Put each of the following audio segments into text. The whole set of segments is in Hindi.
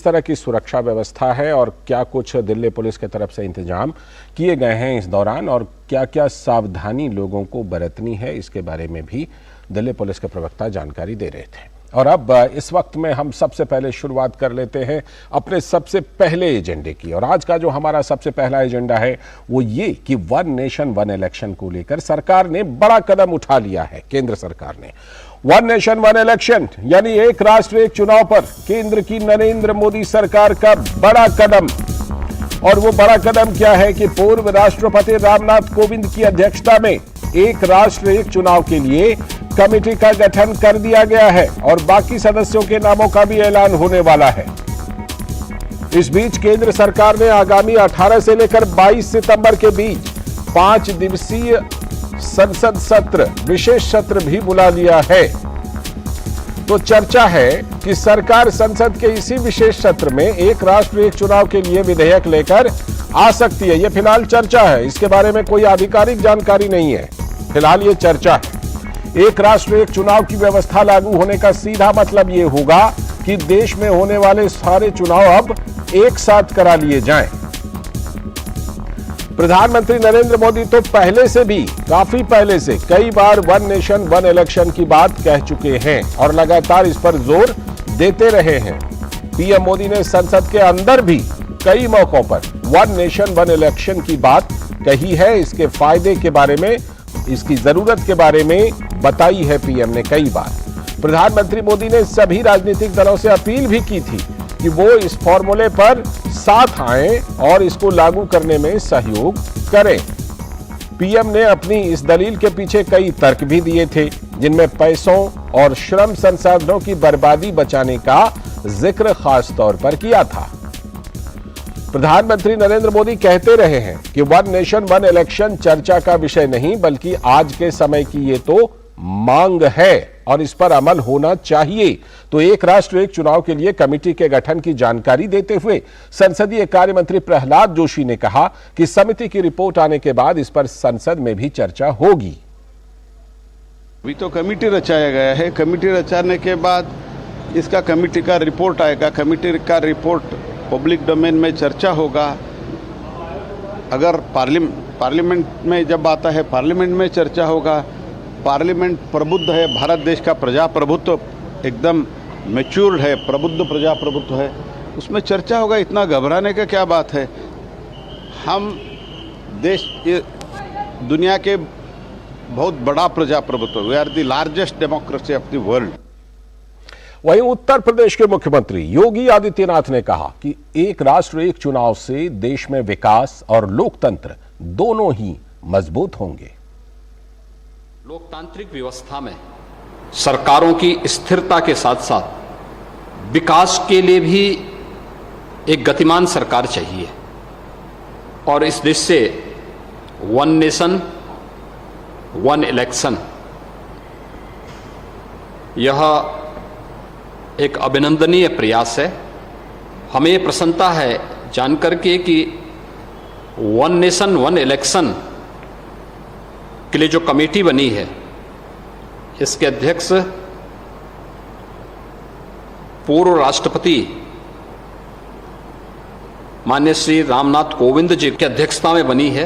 तरह की सुरक्षा व्यवस्था है और क्या कुछ दिल्ली पुलिस की तरफ से इंतजाम किए गए हैं इस दौरान और क्या क्या सावधानी लोगों को बरतनी है, इसके बारे में भी दिल्ली पुलिस के प्रवक्ता जानकारी दे रहे थे। और अब इस वक्त में हम सबसे पहले शुरुआत कर लेते हैं अपने सबसे पहले एजेंडे की। और आज का जो हमारा सबसे पहला एजेंडा है वो ये कि वन नेशन वन इलेक्शन को लेकर सरकार ने बड़ा कदम उठा लिया है। केंद्र सरकार ने वन नेशन वन इलेक्शन यानी एक राष्ट्र एक चुनाव पर केंद्र की नरेंद्र मोदी सरकार का बड़ा कदम। और वो बड़ा कदम क्या है कि पूर्व राष्ट्रपति रामनाथ कोविंद की अध्यक्षता में एक राष्ट्र एक चुनाव के लिए कमेटी का गठन कर दिया गया है और बाकी सदस्यों के नामों का भी ऐलान होने वाला है। इस बीच केंद्र सरकार ने आगामी 18 से लेकर 22 सितंबर के बीच 5 दिवसीय संसद सत्र, विशेष सत्र भी बुला लिया है। तो चर्चा है कि सरकार संसद के इसी विशेष सत्र में एक राष्ट्र एक चुनाव के लिए विधेयक लेकर आ सकती है। यह फिलहाल चर्चा है, इसके बारे में कोई आधिकारिक जानकारी नहीं है। फिलहाल ये चर्चा है। एक राष्ट्र एक चुनाव की व्यवस्था लागू होने का सीधा मतलब यह होगा कि देश में होने वाले सारे चुनाव अब एक साथ करा लिए जाएं। प्रधानमंत्री नरेंद्र मोदी तो पहले से भी, काफी पहले से कई बार वन नेशन वन इलेक्शन की बात कह चुके हैं और लगातार इस पर जोर देते रहे हैं। पीएम मोदी ने संसद के अंदर भी कई मौकों पर वन नेशन वन इलेक्शन की बात कही है। इसके फायदे के बारे में, इसकी जरूरत के बारे में बताई है पीएम ने कई बार। प्रधानमंत्री मोदी ने सभी राजनीतिक दलों से अपील भी की थी कि वो इस फॉर्मूले पर साथ आएं और इसको लागू करने में सहयोग करें। पीएम ने अपनी इस दलील के पीछे कई तर्क भी दिए थे, जिनमें पैसों और श्रम संसाधनों की बर्बादी बचाने का जिक्र खास तौर पर किया था। प्रधानमंत्री नरेंद्र मोदी कहते रहे हैं कि वन नेशन वन इलेक्शन चर्चा का विषय नहीं, बल्कि आज के समय की ये तो मांग है और इस पर अमल होना चाहिए। तो एक राष्ट्र एक चुनाव के लिए कमेटी के गठन की जानकारी देते हुए संसदीय कार्य मंत्री प्रहलाद जोशी ने कहा कि समिति की रिपोर्ट आने के बाद इस पर संसद में भी चर्चा होगी। अभी तो कमेटी रचाया गया है, कमेटी रचाने के बाद इसका कमेटी का रिपोर्ट आएगा, कमेटी का रिपोर्ट पब्लिक डोमेन में चर्चा होगा। अगर पार्लियामेंट में जब आता है, पार्लियामेंट में चर्चा होगा। पार्लियामेंट प्रबुद्ध है, भारत देश का प्रजाप्रभुत्व एकदम मैच्योर्ड है, प्रबुद्ध प्रजाप्रभुत्व है, उसमें चर्चा होगा। इतना घबराने का क्या बात है। हम देश, दुनिया के बहुत बड़ा प्रजाप्रभुत्व, we are the largest democracy of the world. वहीं उत्तर प्रदेश के मुख्यमंत्री योगी आदित्यनाथ ने कहा कि एक राष्ट्र एक चुनाव से देश में विकास और लोकतंत्र दोनों ही मजबूत होंगे। लोकतांत्रिक व्यवस्था में सरकारों की स्थिरता के साथ साथ विकास के लिए भी एक गतिमान सरकार चाहिए और इस देश से वन नेशन वन इलेक्शन यह एक अभिनंदनीय प्रयास है। हमें प्रसन्नता है जानकर के कि वन नेशन वन इलेक्शन के लिए जो कमेटी बनी है, इसके अध्यक्ष पूर्व राष्ट्रपति माननीय श्री रामनाथ कोविंद जी की अध्यक्षता में बनी है।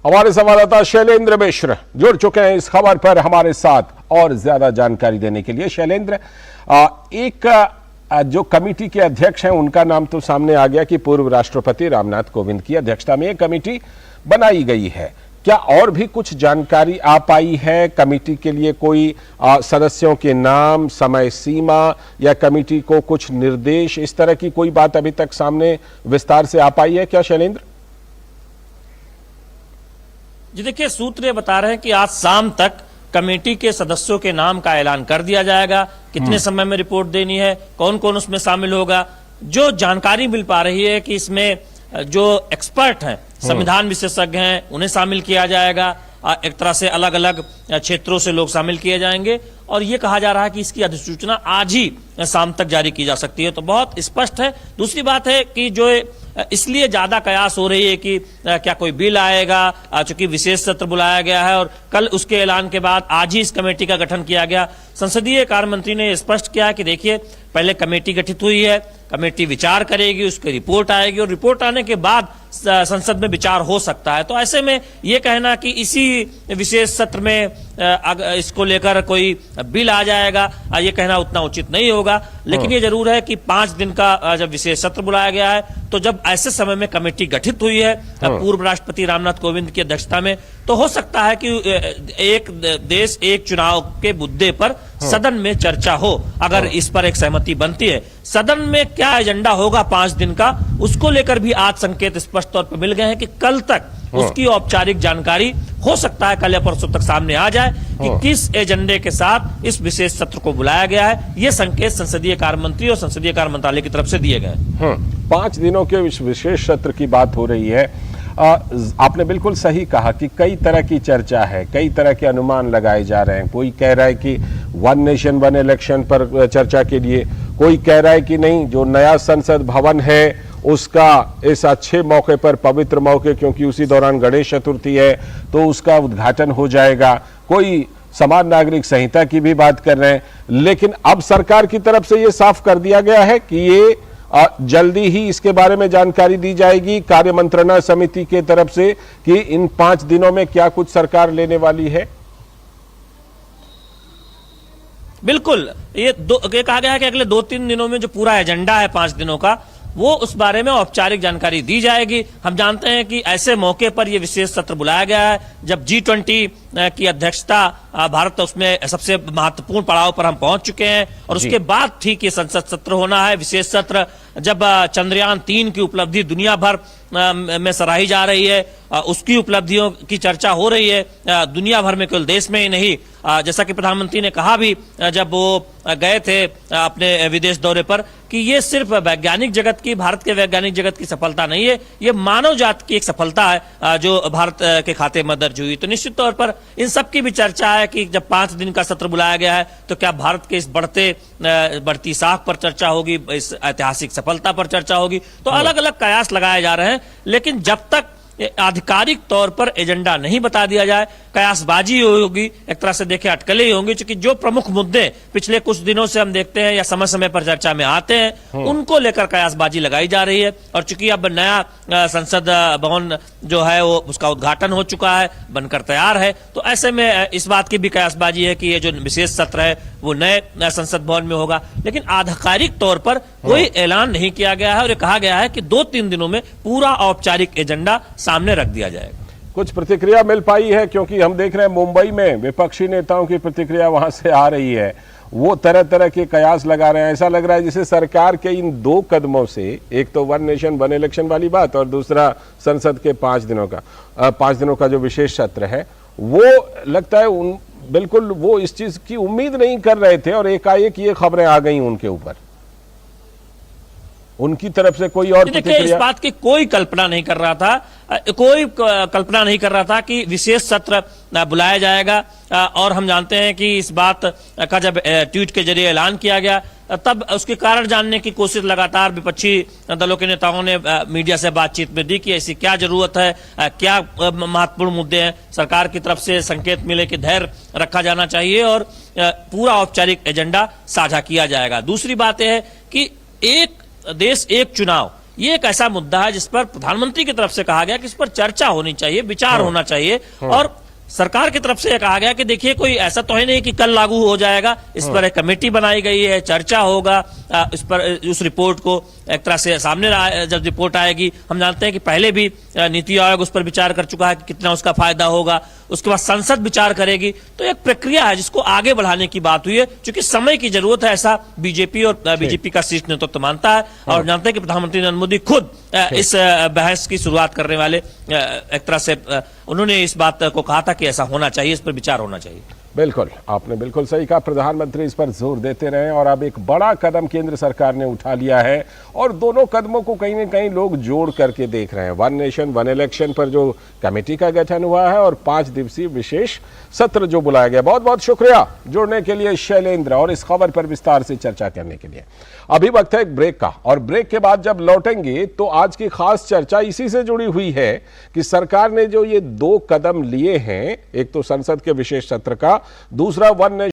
हमारे संवाददाता शैलेंद्र मिश्र जुड़ चुके हैं इस खबर पर हमारे साथ और ज्यादा जानकारी देने के लिए। शैलेंद्र, एक जो कमेटी के अध्यक्ष हैं उनका नाम तो सामने आ गया कि पूर्व राष्ट्रपति रामनाथ कोविंद की अध्यक्षता में एक कमेटी बनाई गई है। क्या और भी कुछ जानकारी आ पाई है? कमेटी के लिए कोई सदस्यों के नाम, समय सीमा या कमेटी को कुछ निर्देश, इस तरह की कोई बात अभी तक सामने विस्तार से आ पाई है क्या शैलेंद्र? जी देखिए, सूत्र ये बता रहे हैं कि आज शाम तक कमेटी के सदस्यों के नाम का ऐलान कर दिया जाएगा। कितने समय में रिपोर्ट देनी है, कौन कौन उसमें शामिल होगा। जो जानकारी मिल पा रही है कि इसमें जो एक्सपर्ट हैं, संविधान विशेषज्ञ हैं, उन्हें शामिल किया जाएगा। एक तरह से अलग अलग क्षेत्रों से लोग शामिल किए जाएंगे और ये कहा जा रहा है कि इसकी अधिसूचना आज ही शाम तक जारी की जा सकती है। तो बहुत स्पष्ट है। दूसरी बात है कि जो इसलिए ज्यादा कयास हो रही है कि क्या कोई बिल आएगा, चूंकि विशेष सत्र बुलाया गया है और कल उसके ऐलान के बाद आज ही इस कमेटी का गठन किया गया। संसदीय कार्य मंत्री ने स्पष्ट किया कि देखिए, पहले कमेटी गठित हुई है, कमेटी विचार करेगी, उसकी रिपोर्ट आएगी और रिपोर्ट आने के बाद संसद में विचार हो सकता है। तो ऐसे में ये कहना कि इसी विशेष सत्र में इसको लेकर कोई बिल आ जाएगा, ये कहना उतना उचित नहीं होगा। लेकिन ये जरूर है कि 5 दिन का जब विशेष सत्र बुलाया गया है, तो जब ऐसे समय में कमेटी गठित हुई है पूर्व राष्ट्रपति रामनाथ कोविंद की अध्यक्षता में, तो हो सकता है कि एक देश एक चुनाव के मुद्दे पर सदन में चर्चा हो। अगर इस पर एक सहमति बनती है, सदन में क्या एजेंडा होगा 5 दिन का, उसको लेकर भी आज संकेत स्पष्ट तौर पर मिल गए हैं कि कल तक उसकी औपचारिक जानकारी हो सकता है कल या परसों तक सामने आ जाए कि किस एजेंडे के साथ इस विशेष सत्र को बुलाया गया है। ये संकेत संसदीय कार्य मंत्री और संसदीय कार्य मंत्रालय की तरफ से दिए गए हैं। 5 दिनों के विशेष सत्र की बात हो रही है। आपने बिल्कुल सही कहा कि कई तरह की चर्चा है, कई तरह के अनुमान लगाए जा रहे हैं। कोई कह रहा है कि 1 नेशन 1 इलेक्शन पर चर्चा के लिए, कोई कह रहा है कि नहीं, जो नया संसद भवन है उसका इस अच्छे मौके पर, पवित्र मौके, क्योंकि उसी दौरान गणेश चतुर्थी है, तो उसका उद्घाटन हो जाएगा। कोई समान नागरिक संहिता की भी बात कर रहे हैं। लेकिन अब सरकार की तरफ से यह साफ कर दिया गया है कि ये जल्दी ही इसके बारे में जानकारी दी जाएगी कार्य मंत्रणा समिति के तरफ से कि इन 5 दिनों में क्या कुछ सरकार लेने वाली है। बिल्कुल, ये कहा गया है कि अगले 2-3 दिनों में जो पूरा एजेंडा है 5 दिनों का, वो उस बारे में औपचारिक जानकारी दी जाएगी। हम जानते हैं कि ऐसे मौके पर यह विशेष सत्र बुलाया गया है जब G20 की अध्यक्षता भारत, उसमें सबसे महत्वपूर्ण पड़ाव पर हम पहुंच चुके हैं और उसके बाद ठीक ये संसद सत्र होना है, विशेष सत्र, जब चंद्रयान 3 की उपलब्धि दुनिया भर में सराही जा रही है, उसकी उपलब्धियों की चर्चा हो रही है दुनिया भर में, केवल देश में ही नहीं। जैसा कि प्रधानमंत्री ने कहा भी जब वो गए थे अपने विदेश दौरे पर कि ये सिर्फ वैज्ञानिक जगत की, भारत के वैज्ञानिक जगत की सफलता नहीं है, ये मानव जाति की एक सफलता है जो भारत के खाते में दर्ज हुई। तो निश्चित तौर पर इन सब की भी चर्चा है कि जब 5 दिन का सत्र बुलाया गया है तो क्या भारत के इस बढ़ती साख पर चर्चा होगी, इस ऐतिहासिक सफलता पर चर्चा होगी। तो अलग अलग कयास लगाए जा रहे हैं, लेकिन जब तक आधिकारिक तौर पर एजेंडा नहीं बता दिया जाए, कयासबाजी होगी, एक तरह से देखें अटकलें ही होंगी। क्योंकि जो प्रमुख मुद्दे पिछले कुछ दिनों से हम देखते हैं या समय समय पर चर्चा में आते हैं, उनको लेकर कयासबाजी लगाई जा रही है। और चूंकि अब नया संसद भवन जो है वो उसका उद्घाटन हो चुका है, बनकर तैयार है, तो ऐसे में इस बात की भी कयासबाजी है कि ये जो विशेष सत्र है वो नए संसद भवन में होगा। लेकिन आधिकारिक तौर पर कोई ऐलान नहीं किया गया है और ये कहा गया है कि 2-3 दिनों में पूरा औपचारिक एजेंडा सामने रख दिया जाएगा। कुछ प्रतिक्रिया मिल पाई है, क्योंकि हम देख रहे हैं मुंबई में विपक्षी नेताओं की प्रतिक्रिया वहां से आ रही है, वो तरह तरह के कयास लगा रहे हैं। ऐसा लग रहा है जैसे सरकार के इन 2 कदमों से, एक तो 1 नेशन 1 इलेक्शन वाली बात और दूसरा संसद के 5 दिनों का जो विशेष सत्र है, वो लगता है बिल्कुल वो इस चीज की उम्मीद नहीं कर रहे थे और एकाएक ये खबरें आ गई उनके ऊपर। उनकी तरफ से कोई और देखिए, इस बात की कोई कल्पना नहीं कर रहा था, कि विशेष सत्र बुलाया जाएगा। और हम जानते हैं कि इस बात का जब ट्वीट के जरिए ऐलान किया गया, तब उसके कारण जानने की कोशिश लगातार विपक्षी दलों के नेताओं ने मीडिया से बातचीत में दी कि ऐसी क्या जरूरत है, क्या महत्वपूर्ण मुद्दे हैं। सरकार की तरफ से संकेत मिले कि धैर्य रखा जाना चाहिए और पूरा औपचारिक एजेंडा साझा किया जाएगा। दूसरी बात यह है कि एक देश एक चुनाव, ये एक ऐसा मुद्दा है जिस पर प्रधानमंत्री की तरफ से कहा गया कि इस पर चर्चा होनी चाहिए, विचार होना चाहिए। और सरकार की तरफ से कहा गया कि देखिए, कोई ऐसा तो है नहीं कि कल लागू हो जाएगा, इस पर एक कमेटी बनाई गई है, चर्चा होगा इस पर, उस रिपोर्ट को एक तरह से सामने जब रिपोर्ट आएगी, हम जानते हैं कि पहले भी नीति आयोग उस पर विचार कर चुका है कि कितना उसका फायदा होगा, उसके बाद संसद विचार करेगी। तो एक प्रक्रिया है जिसको आगे बढ़ाने की बात हुई है, क्योंकि समय की जरूरत है, ऐसा बीजेपी और बीजेपी का शीर्ष नेतृत्व तो मानता है। और जानते हैं कि प्रधानमंत्री नरेंद्र मोदी खुद इस बहस की शुरुआत करने वाले एक तरह से उन्होंने इस बात को कहा था कि ऐसा होना चाहिए, इस पर विचार होना चाहिए। बिल्कुल, आपने बिल्कुल सही कहा। प्रधानमंत्री इस पर जोर देते रहे और अब एक बड़ा कदम केंद्र सरकार ने उठा लिया है और दोनों कदमों को कहीं न कहीं लोग जोड़ करके देख रहे हैं। वन नेशन वन इलेक्शन पर जो कमेटी का गठन हुआ है और 5 दिवसीय विशेष सत्र जो बुलाया गया। बहुत बहुत शुक्रिया जुड़ने के लिए शैलेंद्र और इस खबर पर विस्तार से चर्चा करने के लिए। अभी वक्त है एक ब्रेक का और ब्रेक के बाद जब लौटेंगे तो आज की खास चर्चा इसी से जुड़ी हुई है कि सरकार ने जो ये 2 कदम लिए हैं, एक तो संसद के विशेष सत्र का, दूसरा वन